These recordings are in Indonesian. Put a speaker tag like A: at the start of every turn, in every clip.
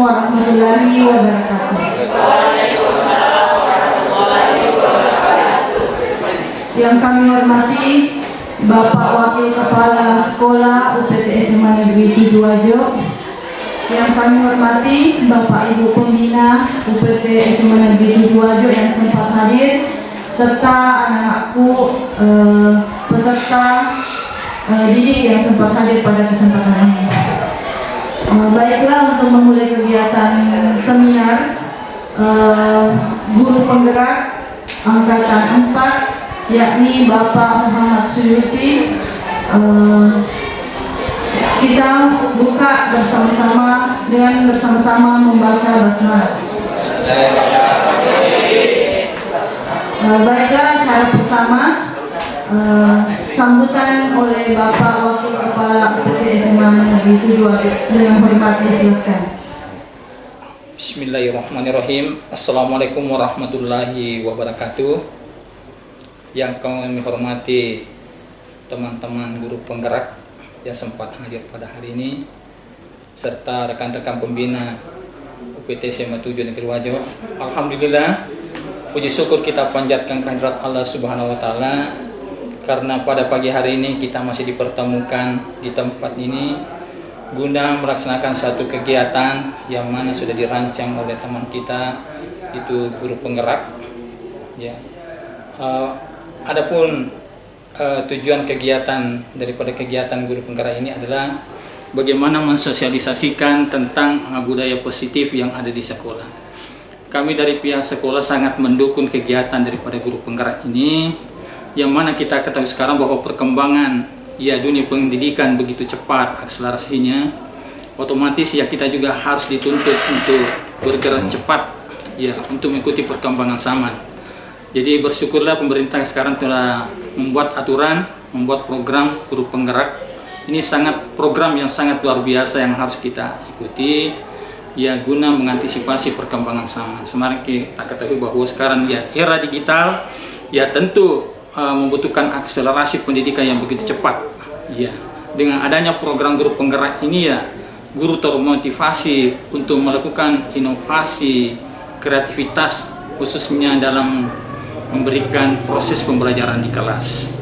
A: warahmatullahi wabarakatuh. Yang kami hormati Bapak Wakil Kepala Sekolah UPT SMA Negeri Sidoarjo. Yang kami hormati Bapak Ibu Pembina UPT SMA Negeri Sidoarjo yang sempat hadir, serta anak-anakku peserta didik yang sempat hadir pada kesempatan ini. Baiklah, untuk memulai kegiatan seminar guru penggerak angkatan 4, yakni Bapak Muhammad Suyuti, kita buka bersama-sama dengan membaca basmalah. Baiklah, cara pertama sambutan oleh Bapak Wakil Kepala UPT SMA Negeri Sidoarjo. Dengan hormat disilakan.
B: Bismillahirrahmanirrahim. Assalamualaikum warahmatullahi wabarakatuh. Yang kami hormati teman-teman guru penggerak yang sempat hadir pada hari ini, serta rekan-rekan pembina UPT SMA 7 Negeri Sidoarjo. Alhamdulillah, puji syukur kita panjatkan kehadirat Allah Subhanahu wa Ta'ala, karena pada pagi hari ini kita masih dipertemukan di tempat ini guna melaksanakan satu kegiatan yang mana sudah dirancang oleh teman kita, itu guru penggerak. Ya. Adapun tujuan kegiatan daripada kegiatan guru penggerak ini adalah bagaimana mensosialisasikan tentang budaya positif yang ada di sekolah. Kami dari pihak sekolah sangat mendukung kegiatan daripada guru penggerak ini, yang mana kita ketahui sekarang bahwa perkembangan dunia pendidikan begitu cepat akselerasinya, otomatis kita juga harus dituntut untuk bergerak cepat untuk mengikuti perkembangan zaman. Jadi bersyukurlah pemerintah sekarang telah membuat aturan, membuat program guru penggerak. Ini program yang sangat luar biasa yang harus kita ikuti guna mengantisipasi perkembangan zaman. Semakin kita ketahui bahwa sekarang era digital tentu membutuhkan akselerasi pendidikan yang begitu cepat. Dengan adanya program guru penggerak ini guru termotivasi untuk melakukan inovasi, kreativitas, khususnya dalam memberikan proses pembelajaran di kelas.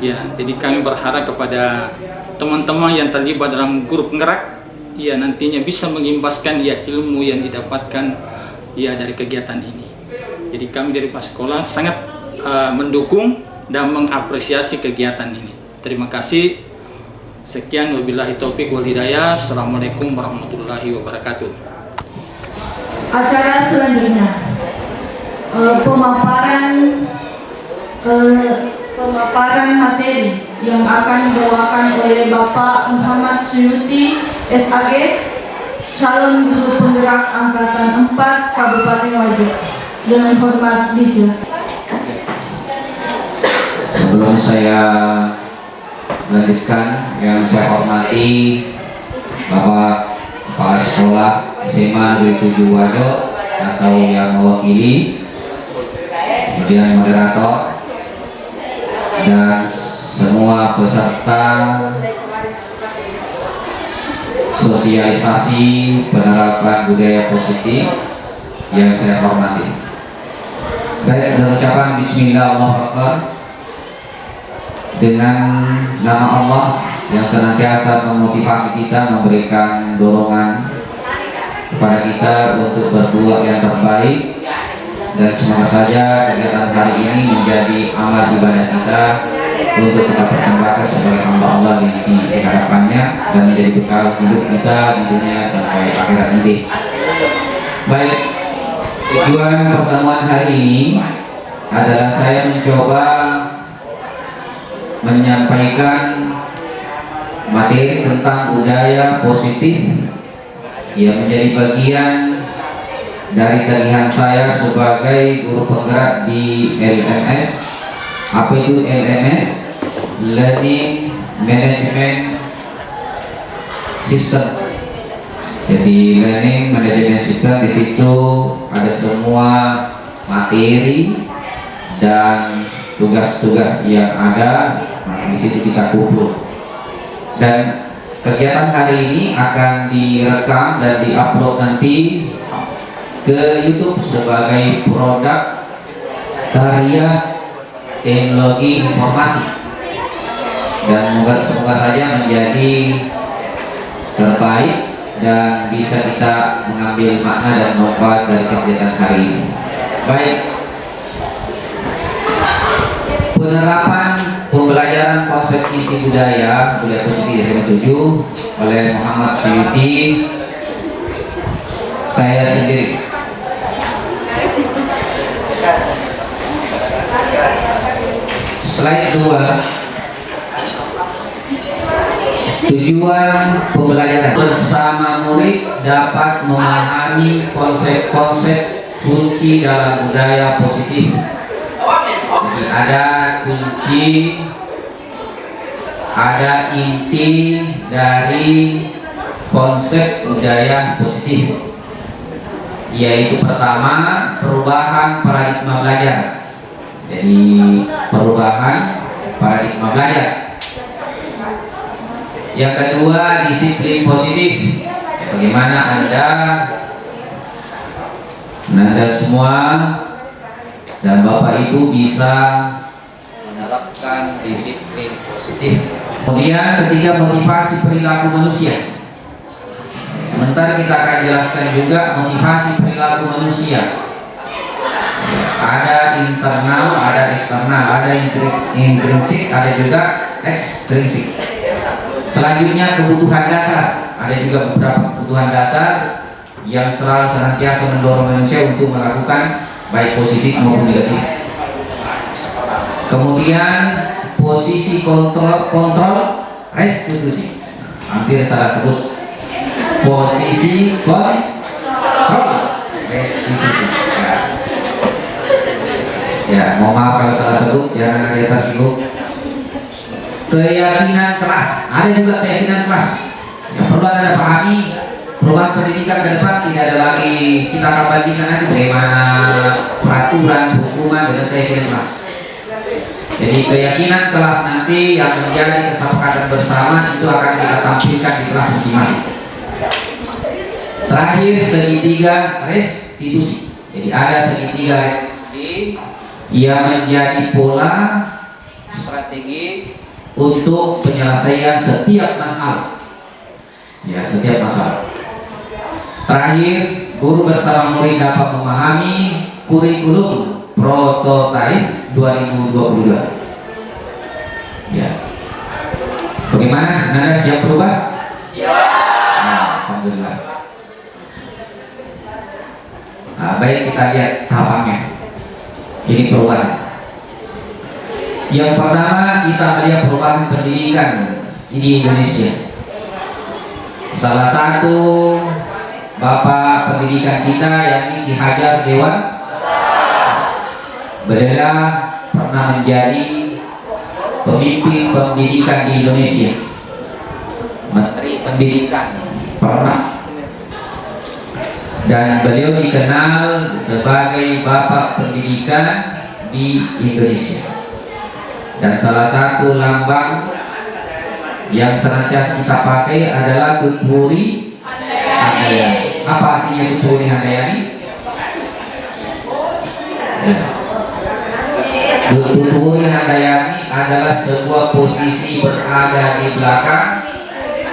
B: Jadi kami berharap kepada teman-teman yang terlibat dalam guru penggerak, nantinya bisa mengimbaskan ilmu yang didapatkan dari kegiatan ini. Jadi kami dari Pak Sekolah sangat mendukung dan mengapresiasi kegiatan ini. Terima kasih. Sekian, wabillahi taufik wal hidayah. Assalamualaikum warahmatullahi wabarakatuh.
A: Acara selanjutnya pemaparan materi yang akan dibawakan oleh Bapak Muhammad Suyuti SAG, calon guru penggerak angkatan 4 Kabupaten Sidoarjo. Dengan hormat disilakan.
C: Sebelum saya lanjutkan, yang saya hormati Bapak Kepala Sekolah SMA Negeri Sidoarjo atau yang mewakili, kemudian moderator dan semua peserta sosialisasi penerapan budaya positif yang saya hormati. Baik, dengan ucapan Bismillahirrahmanirrahim, dengan nama Allah yang senantiasa memotivasi kita, memberikan dorongan kepada kita untuk berbuat yang terbaik, dan semoga saja kegiatan hari ini menjadi amal ibadah kita untuk kita persembahkan sebagai hamba Allah di hadapannya dan menjadi bekal hidup kita di dunia sampai akhirat nanti. Baik, tujuan pertemuan hari ini adalah saya mencoba menyampaikan materi tentang budaya positif yang menjadi bagian dari tagihan saya sebagai guru penggerak di LMS. Apa itu LMS? Learning Management System. Jadi Learning Management System, di situ ada semua materi dan tugas-tugas yang ada, di situ kita kumpul. Dan kegiatan hari ini akan direkam dan diupload nanti ke YouTube sebagai produk karya teknologi informasi, dan semoga saja menjadi terbaik dan bisa kita mengambil makna dan manfaat dari kegiatan hari ini. Baik, penerapan pembelajaran konsep inti budaya positif SMA 7 oleh Muhammad Syuuti, saya sendiri. Slide 2. Tujuan pembelajaran bersama murid dapat memahami konsep-konsep kunci dalam budaya positif. Jadi ada kunci, ada inti dari konsep budaya positif, yaitu pertama, perubahan paradigma belajar. Jadi perubahan paradigma belajar. Yang kedua, disiplin positif. Bagaimana Anda semua dan Bapak Ibu bisa menerapkan disiplin positif. Kemudian ketiga, motivasi perilaku manusia. Sementara kita akan jelaskan juga motivasi perilaku manusia. Ada internal, ada eksternal, ada intrinsik, ada juga ekstrinsik. Selanjutnya kebutuhan dasar. Ada juga beberapa kebutuhan dasar yang selalu senantiasa mendorong manusia untuk melakukan baik positif maupun negatif. Kemudian posisi kontrol restitusi. Hampir salah sebut. Posisi kontrol restitusi. Ya, mohon maaf kalau salah sebut, jangan ada atas sebut. Keyakinan kelas, ada juga keyakinan kelas yang perlu Anda pahami. Perubahan pendidikan ke depan tidak ada lagi, kita akan bandingkan nanti bagaimana peraturan hukuman dengan keyakinan kelas. Jadi keyakinan kelas nanti yang menjadi kesepakatan bersama itu akan kita tampilkan di kelas masing-masing. Terakhir, segitiga restitusi. Jadi ada segitiga restitusi yang menjadi pola strategi untuk penyelesaian setiap masalah. Ya, setiap masalah. Terakhir, guru bersama murid dapat memahami kurikulum prototipe 2022. Ya. Bagaimana? Anda siap berubah? Siap. Nah, alhamdulillah. Nah, baik, kita lihat tahapannya. Ini perubahan. Yang pertama, kita melihat perubahan pendidikan di Indonesia. Salah satu bapak pendidikan kita, yakni Ki Hajar Dewantara, beliau pernah menjadi pemimpin pendidikan di Indonesia, Menteri Pendidikan pernah, dan beliau dikenal sebagai bapak pendidikan di Indonesia. Dan salah satu lambang yang senantiasa kita pakai adalah Tutwuri Handayani. Apa artinya Tutwuri Handayani? Tutwuri Handayani adalah sebuah posisi berada di belakang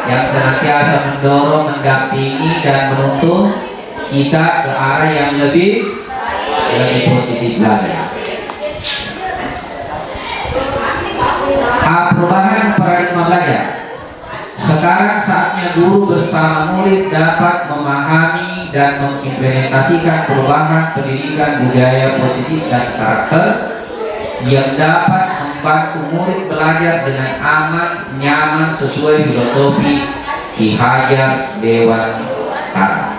C: yang senantiasa mendorong, mendampingi dan menuntun kita ke arah yang lebih positif lagi. Perubahan paradigma belajar. Sekarang saatnya guru bersama murid dapat memahami dan mengimplementasikan perubahan pendidikan budaya positif dan karakter yang dapat membantu murid belajar dengan aman, nyaman sesuai filosofi Ki Hajar Dewantara.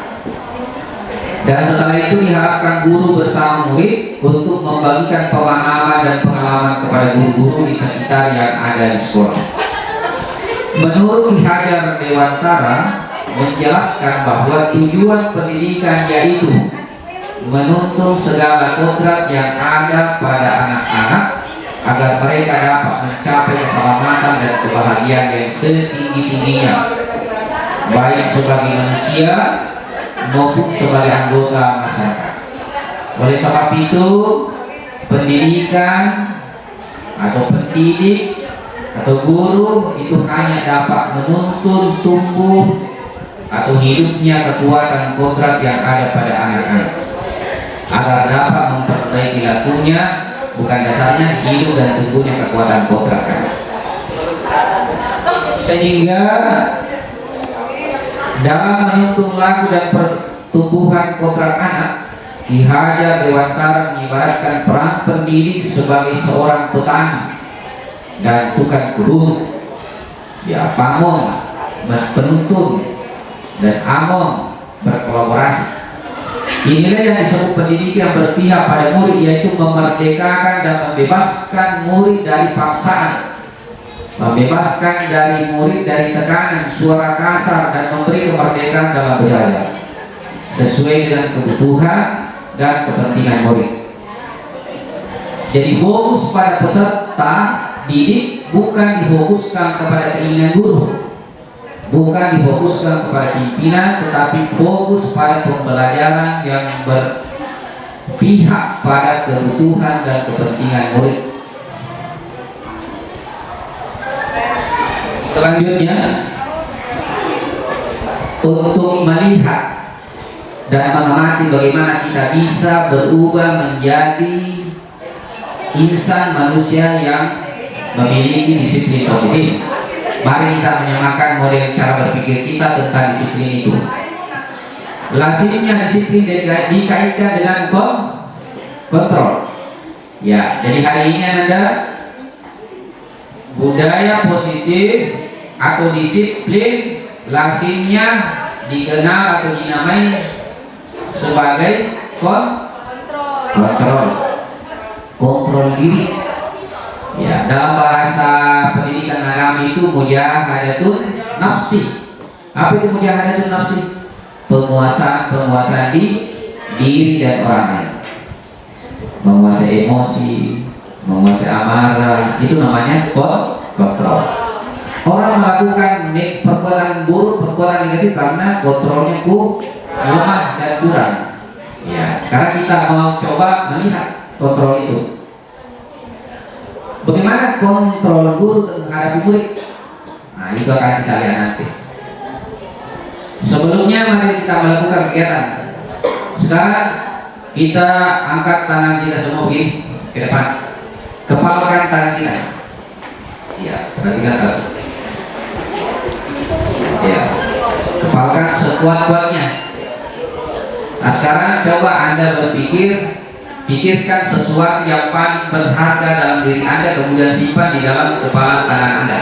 C: Dan setelah itu diharapkan guru bersama murid untuk membagikan pemahaman dan pengalaman kepada guru-guru di sekitar yang ada di sekolah. Menurut Ki Hajar Dewantara menjelaskan bahwa tujuan pendidikan yaitu menuntun segala kodrat yang ada pada anak-anak agar mereka dapat mencapai keselamatan dan kebahagiaan yang setinggi-tingginya baik sebagai manusia maupun sebagai anggota masyarakat. Oleh sebab itu, pendidikan atau pendidik atau guru itu hanya dapat menuntun tumbuh atau hidupnya kekuatan kodrat yang ada pada anak-anak agar dapat memperbaiki lakunya, bukan dasarnya hidup dan tumbuhnya kekuatan kodrat anak. Sehingga dalam menuntun laku dan pertumbuhan kodrat anak, Ki Hajar Dewantara mengibaratkan peran pendidik sebagai seorang petani dan tukang kebun. Ya, pamong penuntun dan among berkolaborasi. Inilah yang disebut pendidik yang berpihak pada murid, yaitu memerdekakan dan membebaskan murid dari paksaan, membebaskan dari murid dari tekanan suara kasar, dan memberi kemerdekaan dalam belajar sesuai dengan kebutuhan dan kepentingan murid. Jadi fokus pada peserta didik bukan difokuskan kepada keinginan guru, bukan difokuskan kepada pimpinan, tetapi fokus pada pembelajaran yang berpihak pada kebutuhan dan kepentingan murid. Selanjutnya, untuk melihat dan mengamati bagaimana kita bisa berubah menjadi insan manusia yang memiliki disiplin positif, mari kita menyamakan model cara berpikir kita tentang disiplin itu. Lazimnya disiplin dikaitkan dengan kontrol. Ya, jadi hari ini ada budaya positif atau disiplin, lazimnya dikenal atau dinamai sebagai kontrol diri. Ya, dalam bahasa pendidikan agama itu mujahadatun nafsi. Apa itu mujahadatun nafsi? Penguasaan diri dan orang lain. Menguasai emosi, menguasai amarah, itu namanya kontrol. Orang melakukan perbuatan buruk, perbuatan negatif karena kontrolnya lemah dan kurang. Ya, sekarang kita mau coba melihat kontrol itu. Bagaimana kontrol guru menghadapi murid? Nah, itu akan kita lihat nanti. Sebelumnya mari kita melakukan kegiatan. Sekarang kita angkat tangan kita semua ke depan. Kepalkan tangan kita. Ya, perhatikan kalau. Ya, kepalkan sekuat-kuatnya. Nah, sekarang coba Anda pikirkan sesuatu yang paling berharga dalam diri Anda, kemudian simpan di dalam kepala tangan Anda.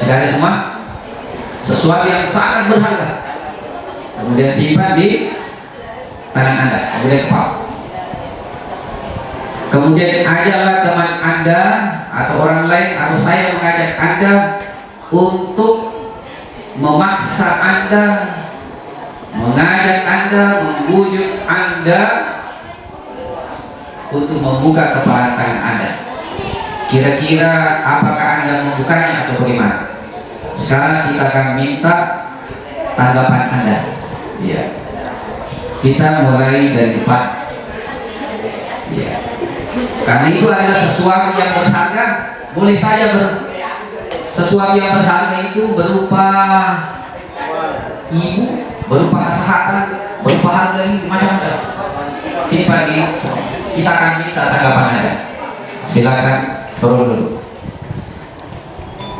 C: Sudah ada semua? Sesuatu yang sangat berharga, kemudian simpan di tangan Anda, kemudian kepala. Kemudian ajaklah teman Anda atau orang lain atau saya mengajak Anda untuk memaksa Anda, mengajak Anda, membujuk Anda untuk membuka kepala tangan Anda. Kira-kira apakah Anda membukanya atau bagaimana? Sekarang kita akan minta tanggapan Anda. Ya. Kita mulai dari depan. Ya. Karena itu adalah sesuatu yang berharga. Boleh saja sesuatu yang berharga itu berupa ibu, berupa kesehatan, berupa harga ini macam-macam. Sini pagi kita akan minta tanggapan Anda. Silakan turun dulu.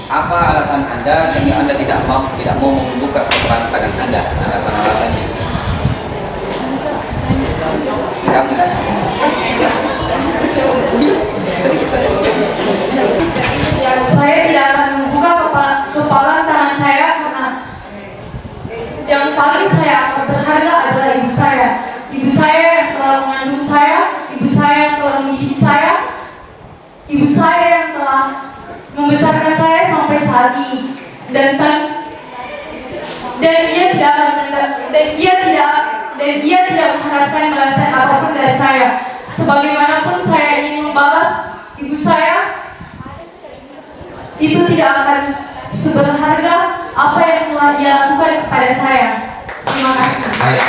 B: Apa alasan Anda sehingga Anda tidak mau membuka kepala tangan Anda? Alasannya?
D: Saya tidak akan membuka kepala tangan saya karena yang paling saya akan berharga adalah ibu saya. Ibu saya yang telah mengandung saya, ibu saya yang telah mendidik saya, ibu saya yang telah membesarkan saya sampai saat ini. Dan dia tidak mengharapkan balasan apapun dari saya. Sebagaimanapun saya ingin membalas ibu saya, itu tidak akan seberharga apa yang telah Dia lakukan kepada saya. Terima kasih.
C: Baik.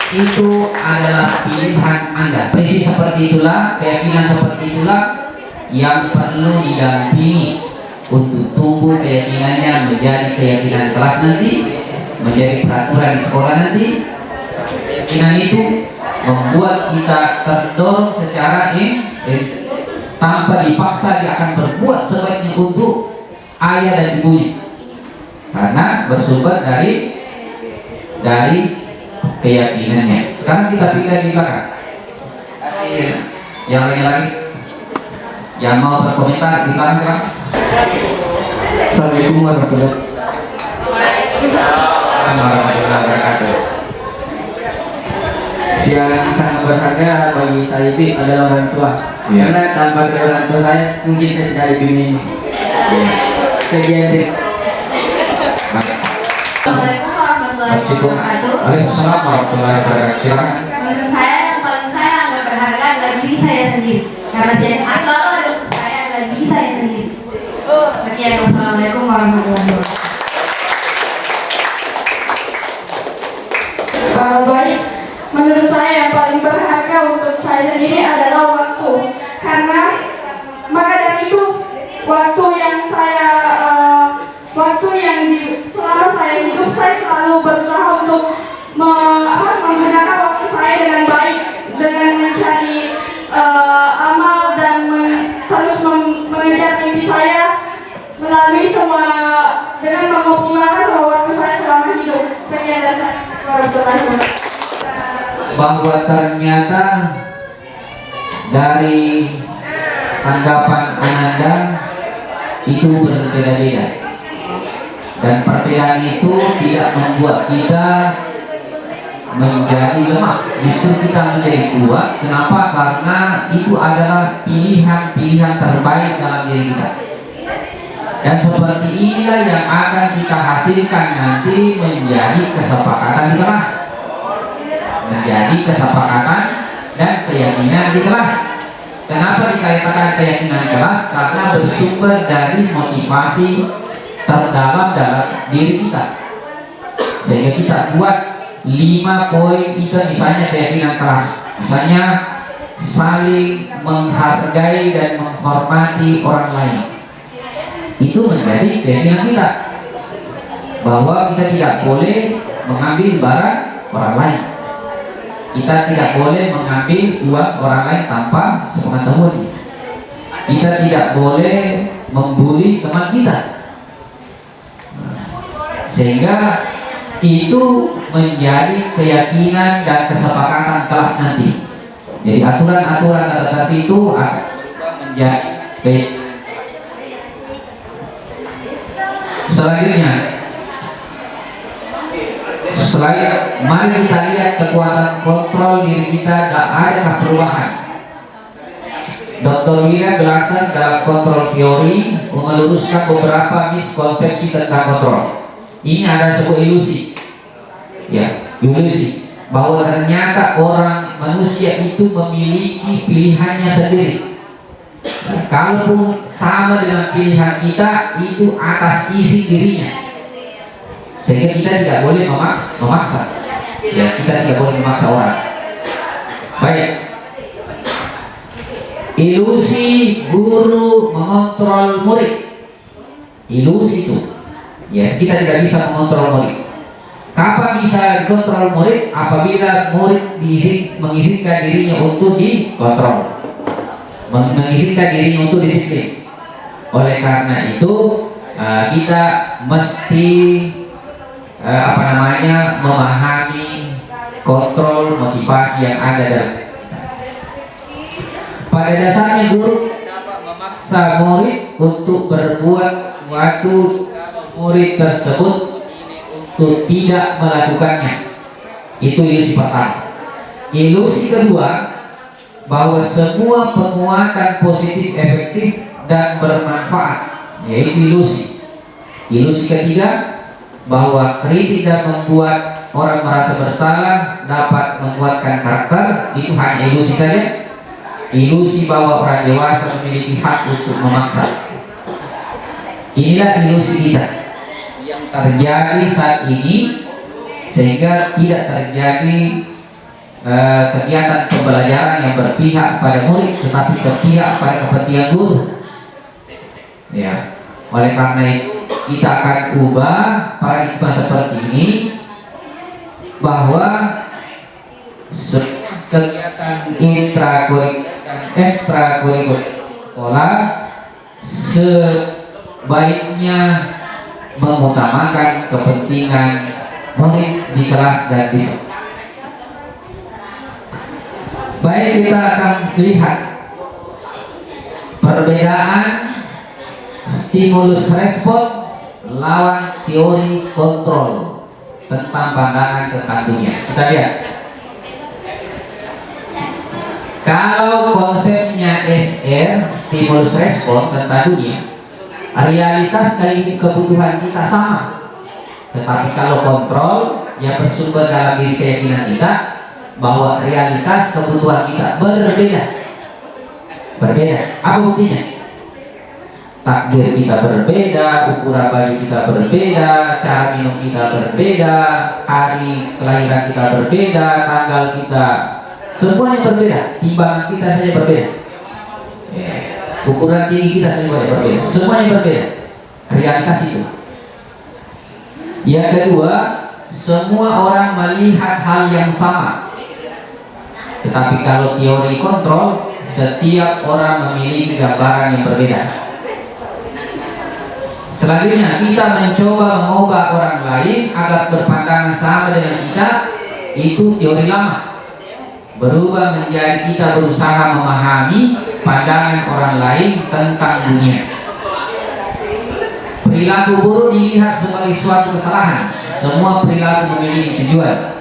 C: Itu adalah pilihan Anda. Persis seperti itulah, keyakinan seperti itulah yang perlu didampingi untuk tumbuh keyakinannya menjadi keyakinan kelas nanti, menjadi peraturan di sekolah nanti. Keyakinan itu membuat kita terdorong secara tanpa dipaksa, dia akan berbuat sebaiknya untuk ayah dan ibunya, karena bersumber dari keyakinannya. Sekarang kita pindah di belakang. Kasih yang lain lagi yang mau berkomentar di belakang sekarang.
E: Assalamualaikum warahmatullahi
C: wabarakatuh.
E: Yang sangat berharga bagi saya itu adalah orang tua.
C: Ya.
E: Karena tanpa orang tua saya mungkin saya tidak lebih ini. Sekian.
D: Assalamualaikum warahmatullahi wabarakatuh.
C: Waalaikumsalam warahmatullahi wabarakatuh. Silakan.
D: Menurut saya yang paling saya anggap berharga adalah diri saya sendiri. Karena DNA selalu ada untuk saya adalah diri saya sendiri. Sekian. Wassalamualaikum warahmatullahi wabarakatuh.
F: Baik, menurut saya yang paling berharga untuk saya sendiri adalah waktu. Karena maka dari itu waktu yang selama saya hidup, saya selalu berusaha untuk menggunakan waktu saya dengan baik, dengan mencari amal dan terus mengejar mimpi saya melalui semua, dengan mengoptimalkan semua waktu saya selama hidup. Sekian dari saya. Warahmatullahi wabarakatuh.
C: Bahwa ternyata dari tanggapan Ananda itu berbeda-beda, dan perbedaan itu tidak membuat kita menjadi lemah, justru kita menjadi kuat. Kenapa? Karena itu adalah pilihan-pilihan terbaik dalam diri kita, dan seperti inilah yang akan kita hasilkan nanti menjadi kesepakatan di kelas, menjadi kesepakatan dan keyakinan di kelas. Kenapa dikatakan keyakinan di kelas? Karena bersumber dari motivasi terdalam dalam diri kita, sehingga kita buat 5 poin itu. Misalnya keyakinan kelas, misalnya saling menghargai dan menghormati orang lain. Itu menjadi keyakinan kita, bahwa kita tidak boleh mengambil barang orang lain, kita tidak boleh mengambil uang orang lain tanpa sepengetahuan, kita tidak boleh membuli teman kita. Sehingga itu menjadi keyakinan dan kesepakatan kelas nanti. Jadi aturan-aturan tertentu itu akan menjadi keyakinan. Selanjutnya, mari kita lihat kekuatan kontrol diri kita, dan adakah perubahan. Dr. Wira belasan dalam kontrol teori meluruskan beberapa miskonsepsi tentang kontrol. Ini ada sebuah ilusi, ya, ilusi bahwa ternyata orang manusia itu memiliki pilihannya sendiri. Kalaupun sama dengan pilihan kita, itu atas isi dirinya, sehingga kita tidak boleh memaksa. Ya, kita tidak boleh memaksa orang. Baik. Ilusi guru mengontrol murid. Ilusi itu, ya, kita tidak bisa mengontrol murid. Kapan bisa dikontrol murid? Apabila murid mengizinkan dirinya untuk dikontrol, mengizinkan dirinya untuk disiplin. Oleh karena itu kita mesti memahami kontrol motivasi yang ada dalam. Pada dasarnya guru dapat memaksa murid untuk berbuat sesuatu murid tersebut untuk tidak melakukannya. Itu ilusi pertama. Ilusi kedua, bahwa semua penguatan positif efektif dan bermanfaat, yaitu ilusi. Ilusi ketiga, bahwa kritik dan membuat orang merasa bersalah dapat menguatkan karakter. Itu hanya ilusi saja. Ilusi bahwa orang dewasa memiliki hak untuk memaksa. Inilah ilusi kita. terjadi saat ini, sehingga tidak terjadi kegiatan pembelajaran yang berpihak pada murid tetapi berpihak pada kepentingan guru. Ya, oleh karena itu kita akan ubah paradigma seperti ini, bahwa kegiatan ekstrakurikuler sekolah sebaiknya mengutamakan kepentingan murid di kelas dan di sekolah. Baik, kita akan lihat perbedaan stimulus respon lawan teori kontrol tentang pandangan tentang dunia. Kita lihat. Kalau konsepnya SR, stimulus respon tentang dunia, realitas dari kebutuhan kita sama. Tetapi kalau kontrol yang bersumber dalam diri keyakinan kita, bahwa realitas kebutuhan kita berbeda. Apa buktinya? Takdir kita berbeda, ukuran baju kita berbeda, cara minum kita berbeda, hari kelahiran kita berbeda, tanggal kita, semuanya berbeda. Timbangan kita saja berbeda, ukuran tinggi kita saja berbeda, semuanya berbeda. Realitas itu. Yang kedua, semua orang melihat hal yang sama. Tetapi kalau teori kontrol, setiap orang memiliki gambaran yang berbeda. Selanjutnya, kita mencoba mengubah orang lain agar berpandangan sama dengan kita. Itu teori lama. Berubah menjadi kita berusaha memahami pandangan orang lain tentang dunia. Perilaku buruk dilihat sebagai suatu kesalahan. Semua perilaku memiliki tujuan.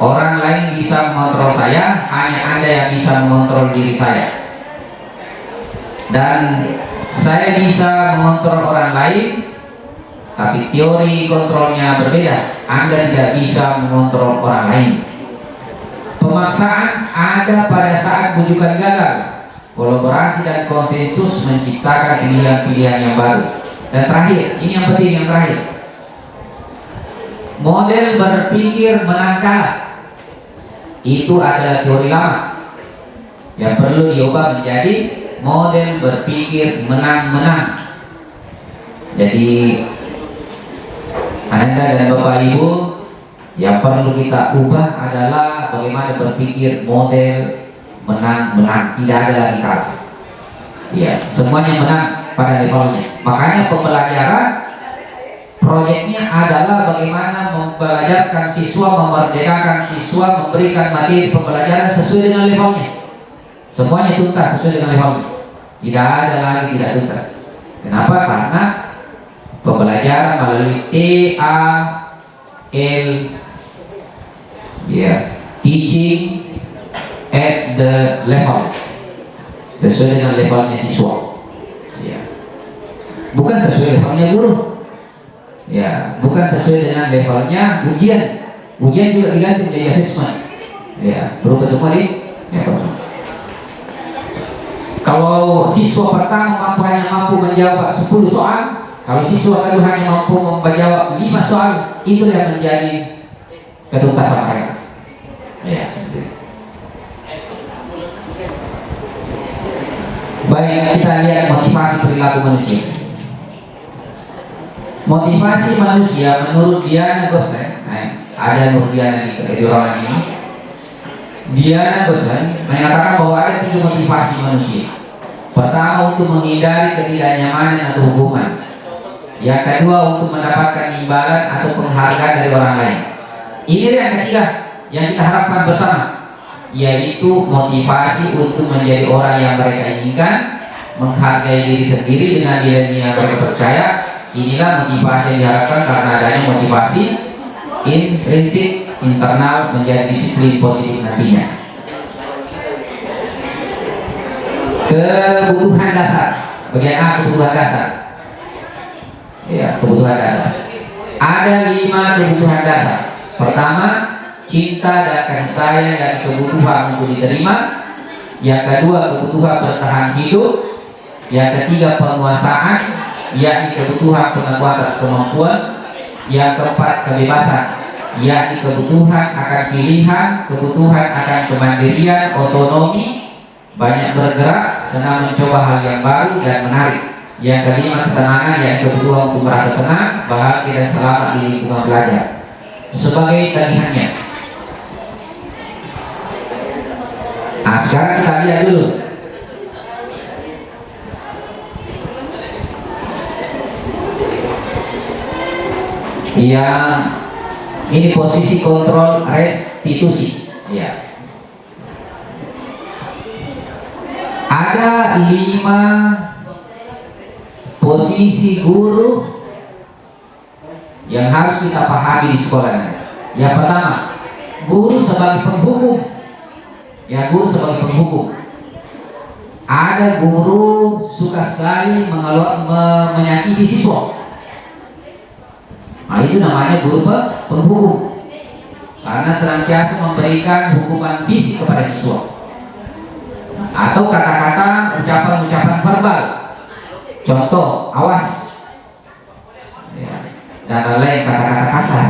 C: Orang lain bisa mengontrol saya, hanya Anda yang bisa mengontrol diri saya. Dan saya bisa mengontrol orang lain, tapi teori kontrolnya berbeda. Anda tidak bisa mengontrol orang lain. Pemaksaan ada pada saat bujukan gagal. Kolaborasi dan konsensus menciptakan pilihan-pilihan yang baru. Dan terakhir, ini yang penting, yang terakhir, model berpikir menang kalah. Itu adalah teori lama yang perlu diubah menjadi model berpikir menang-menang. Jadi Anda dan Bapak Ibu, yang perlu kita ubah adalah bagaimana berpikir model menang-menang, tidak ada lagi kalah. Ya, semuanya menang pada levelnya. Makanya pembelajaran proyeknya adalah bagaimana membelajarkan siswa, memerdekakan siswa, memberikan materi pembelajaran sesuai dengan levelnya. Semuanya tuntas sesuai dengan levelnya. Tidak ada lagi tidak tuntas. Kenapa? Karena pembelajaran melalui TAL, teaching at the level, sesuai dengan levelnya siswa. Bukan sesuai levelnya guru. Bukan sesuai dengan levelnya ujian. Ujian juga diganti menjadi asesmen. Berubah semua di level. Kalau siswa pertama hanya mampu menjawab 10 soal, kalau siswa kedua hanya mampu menjawab 5 soal, itu yang menjadi ketuntasan mereka. Baik, kita lihat motivasi perilaku manusia. Motivasi manusia menurut Diana Gossen, ada Nur Diana di ruangan ini. Diana Gossen mengatakan bahwa ada 3 motivasi manusia. Pertama, untuk menghindari ketidaknyamanan atau hubungan. Yang kedua, untuk mendapatkan imbalan atau penghargaan dari orang lain. Ini yang ketiga yang kita harapkan bersama, yaitu motivasi untuk menjadi orang yang mereka inginkan, menghargai diri sendiri dengan nilai yang mereka percaya. Inilah motivasi yang diharapkan karena adanya motivasi intrinsik internal menjadi disiplin positif nantinya. Kebutuhan dasar. Bagian A, kebutuhan dasar. Kebutuhan dasar. Ada 5 kebutuhan dasar. Pertama, cinta dan kasih sayang dan kebutuhan untuk diterima. Yang kedua, kebutuhan bertahan hidup. Yang ketiga, penguasaan. yakni kebutuhan pengaku atas kemampuan. Yang keempat, kebebasan, yakni kebutuhan akan pilihan, kebutuhan akan kemandirian, otonomi, banyak bergerak, senang mencoba hal yang baru dan menarik. Yang kelima, kesenangan, yakni kebutuhan untuk merasa senang, bahagia dan selamat di lingkungan belajar. Sebagai tagihannya. Nah, sekarang kita lihat dulu. Yang ini posisi kontrol restitusi. Ya. Ada 5 posisi guru yang harus kita pahami di sekolah. Yang pertama, guru sebagai penghukum. Ya, guru sebagai penghukum. Ada guru suka sekali menyakiti siswa. Nah, itu namanya guru penghukum, karena senantiasa memberikan hukuman fisik kepada siswa, atau kata-kata, ucapan-ucapan verbal, contoh awas, ya, dan lain kata-kata kasar.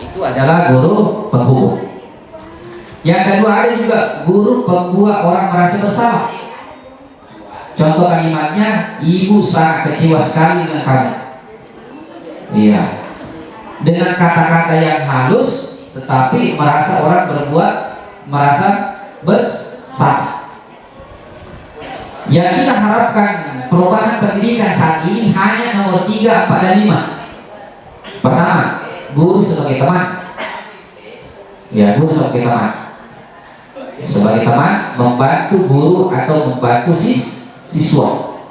C: Itu adalah guru penghukum. Yang kedua, ada juga guru pembuat orang merasa bersalah. Contoh kalimatnya, ibu sangat kecewa sekali dengan kamu. Iya, dengan kata-kata yang halus, tetapi orang merasa bersalah. Yang kita harapkan perubahan pendidikan saat ini hanya nomor 3, 4, dan 5. Pertama, guru sebagai teman. Ya, guru sebagai teman. Sebagai teman, membantu guru atau membantu siswa.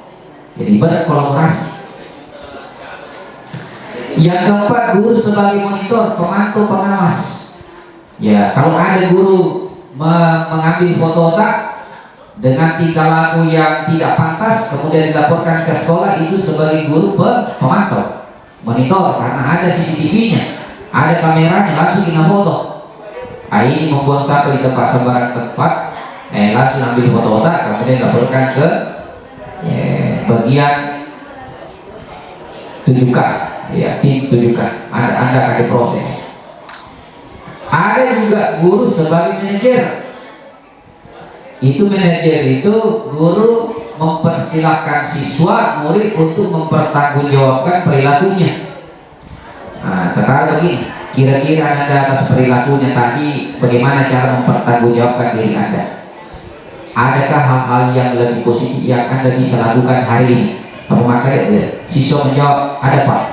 C: Jadi berkolaborasi. Yang keempat, guru sebagai monitor, pemantau, pengawas. Ya, kalau ada guru mengambil foto otak dengan tingkah laku yang tidak pantas, kemudian dilaporkan ke sekolah, itu sebagai guru pemantau, monitor, karena ada CCTV-nya, ada kameranya, langsung kita foto. Ini membuang sampah di tempat sembarang tempat, langsung ambil foto otak, kemudian dilaporkan ke bagian 7K. Ya, tim 7K. Anda ada proses. Ada juga guru sebagai manajer. Itu manajer itu guru mempersilahkan siswa murid untuk mempertanggungjawabkan perilakunya. Nah, terkadang begini, kira-kira Anda atas perilakunya tadi, bagaimana cara mempertanggungjawabkan diri Anda? Adakah hal-hal yang lebih positif yang Anda bisa lakukan hari ini? Maka siswa menjawab, ada Pak.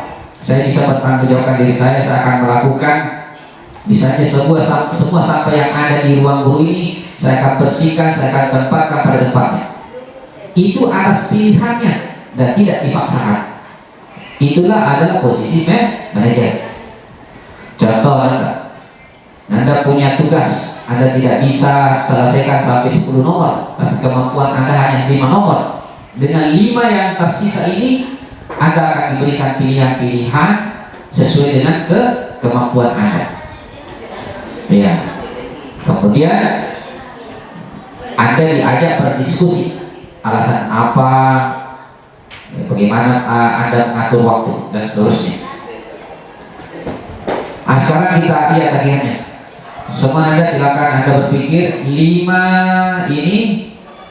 C: Saya bisa bertanggungjawabkan diri saya akan melakukan misalnya semua sampah yang ada di ruang guru ini saya akan bersihkan, saya akan tempatkan pada tempatnya. Itu atas pilihannya dan tidak dipaksakan. Itulah adalah posisi manajer. Contoh, Anda punya tugas, Anda tidak bisa selesaikan sampai 10 nomor, tapi kemampuan Anda hanya 5 nomor. Dengan 5 yang tersisa ini, Anda akan diberikan pilihan-pilihan sesuai dengan kemampuan Anda. Ya. Kemudian Anda diajak berdiskusi, alasan apa, bagaimana Anda mengatur waktu dan seterusnya. Nah, sekarang kita lihat tagihannya. Semua Anda silakan Anda berpikir 5 ini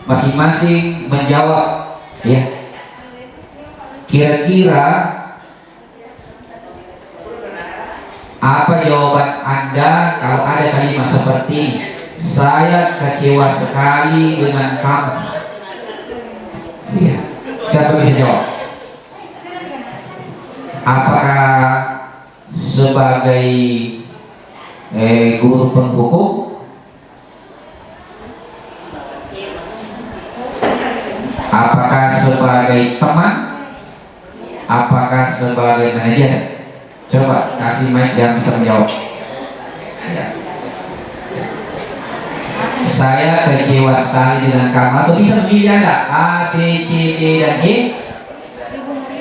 C: masing-masing menjawab, ya. Kira-kira apa jawaban Anda kalau ada kalimat seperti saya kecewa sekali dengan kamu? Ya. Siapa bisa jawab? Apakah sebagai guru penghukum? Apakah sebagai teman? Apakah sebagai manajer? Coba kasih mic yang bisa menjawab. Ya. Saya kecewa sekali dengan kamu. Atau bisa memilih Anda A, B, C, D, dan E.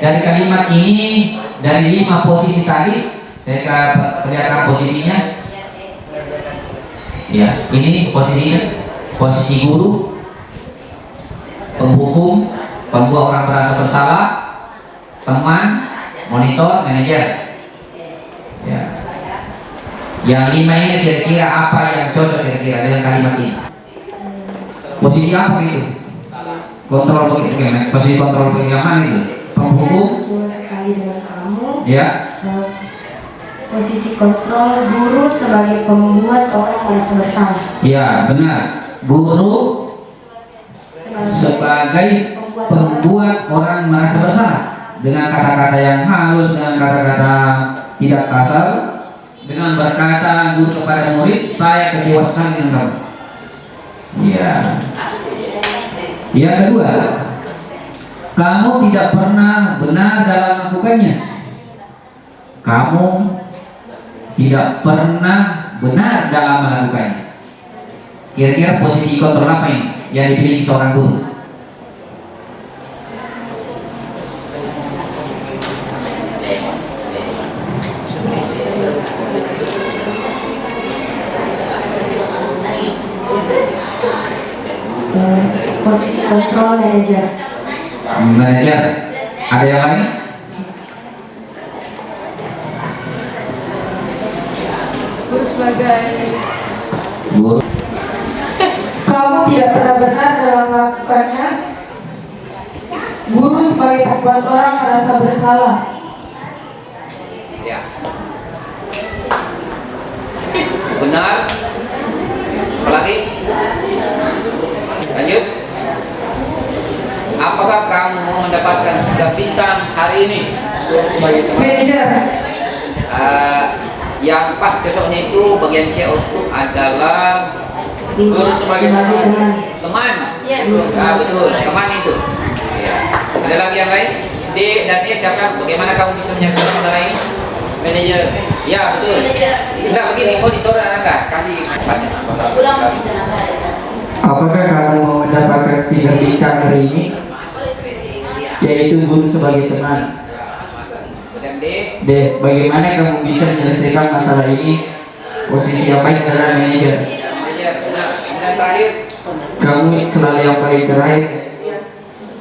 C: Dari kalimat ini, dari 5 posisi tadi, saya kelihatan posisinya. Ya, ini posisinya. Posisi guru, penghukum, pembuat orang merasa bersalah, teman, monitor, manajer. Ya. Yang 5 ini kira-kira apa yang cocok kira-kira dengan kalimat ini? Posisi apa itu? Kontrol begitu kan? Posisi kontrol begitu yang mana itu? Penghubung?
G: Betul sekali dengan kamu.
C: Ya.
G: Posisi kontrol guru sebagai pembuat orang merasa bersalah.
C: Ya, benar. Guru sebagai pembuat orang merasa bersalah dengan kata-kata yang halus, dengan kata-kata tidak kasar, dengan berkata guru kepada murid, saya kecewa sekali dengan kamu. Ya. Yang kedua, kamu tidak pernah benar dalam melakukannya. Kamu tidak pernah benar dalam melakukannya. Kira-kira posisi kontrol apa ini yang dipilih seorang guru?
G: Posisi kontrol manajer.
C: Manajer. Ada yang lain?
D: Guru sebagai
C: Guru.
D: kamu tidak pernah benar dalam melakukannya. Guru sebagai pembuat orang merasa bersalah.
C: Ya. Benar. Apalagi? Lanjut. Apakah kamu mau mendapatkan bintang hari ini?
D: Manajer.
C: Yang pas cocoknya itu bagian C untuk adalah guru sebagai
G: teman.
C: teman. Betul, teman itu. Ya. Ada lagi yang lain? D dan E siapa? Bagaimana kamu bisa menyaksikan masalah ini? Manajer. Ya, betul. Enggak begini, mau disuruh enggak? Kasih
E: Apakah kamu mau mendapatkan bintang hari ini? Yaitu guru sebagai teman.
C: Dan D.
E: D. Bagaimana kamu bisa menyelesaikan masalah ini? Posisi yang baik adalah manajer.
C: Manajer, sudah. Kemudian terakhir.
E: Kamu selalu yang paling terakhir,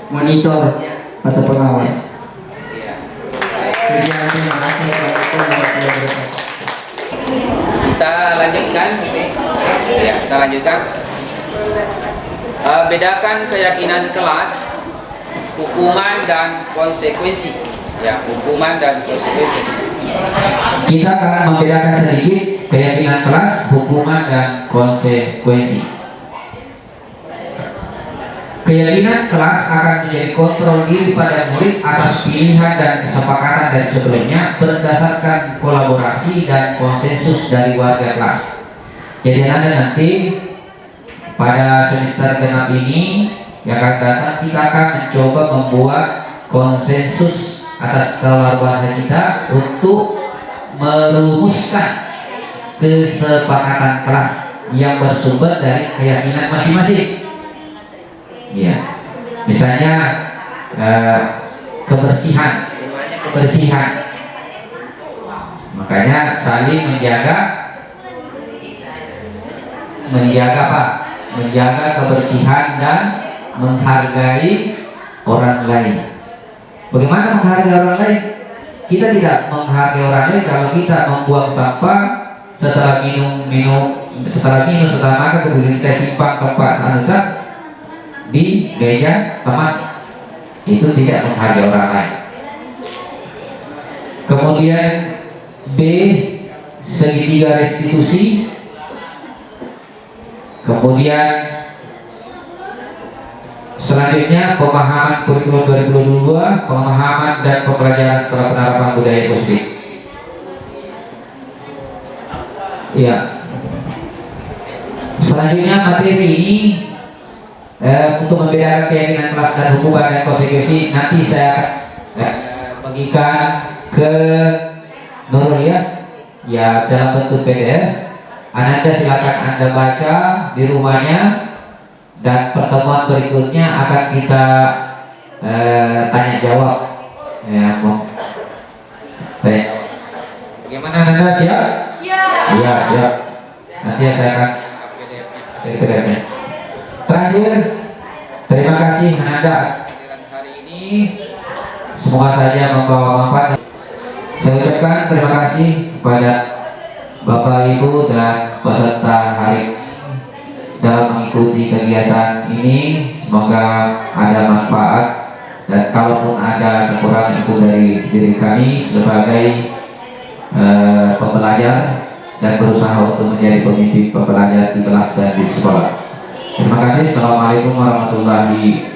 E: monitor atau pengawas.
C: Iya.
E: Terima kasih.
C: Kita lanjutkan. Ya, kita lanjutkan. Bedakan keyakinan kelas, hukuman dan konsekuensi. Ya, hukuman dan konsekuensi. Kita akan membedakan sedikit keyakinan kelas, hukuman dan konsekuensi. Keyakinan kelas akan menjadi kontrol diri pada murid atas pilihan dan kesepakatan dari sebelumnya berdasarkan kolaborasi dan konsensus dari warga kelas. Jadi ada nanti pada semester genap ini yang akan datang kita akan mencoba membuat konsensus atas keluarga kita untuk merumuskan kesepakatan kelas yang bersumber dari keyakinan masing-masing. Ya, misalnya kebersihan, makanya saling menjaga apa? Menjaga kebersihan dan menghargai orang lain. Bagaimana menghargai orang lain? Kita tidak menghargai orang lain kalau kita membuang sampah setelah setelah makan kemudian kita simpan tempat sanitasi di meja teman, itu tidak menghargai orang lain. Kemudian B, segitiga restitusi. Kemudian selanjutnya pemahaman kurikulum 2022, pemahaman dan pembelajaran setelah penerapan budaya positif. Ya. Selanjutnya materi ini untuk membedakan keyakinan kelas dan hukuman dan konsekuensi nanti saya akan bagikan ke Nurul ya dalam bentuk PDF. Anda silakan Anda baca di rumahnya dan pertemuan berikutnya akan kita tanya jawab ya. Bagaimana Anda siap? Siap. Iya siap. Nanti saya akan PDF-nya. Terakhir, terima kasih Anda hari ini. Semoga saja membawa manfaat. Saya ucapkan terima kasih kepada Bapak Ibu dan peserta hari ini dalam mengikuti kegiatan ini. Semoga ada manfaat, dan kalaupun ada kekurangan itu dari diri kami sebagai pembelajar dan berusaha untuk menjadi pemimpin pembelajar di kelas dan di sekolah. Terima kasih. Assalamualaikum warahmatullahi wabarakatuh.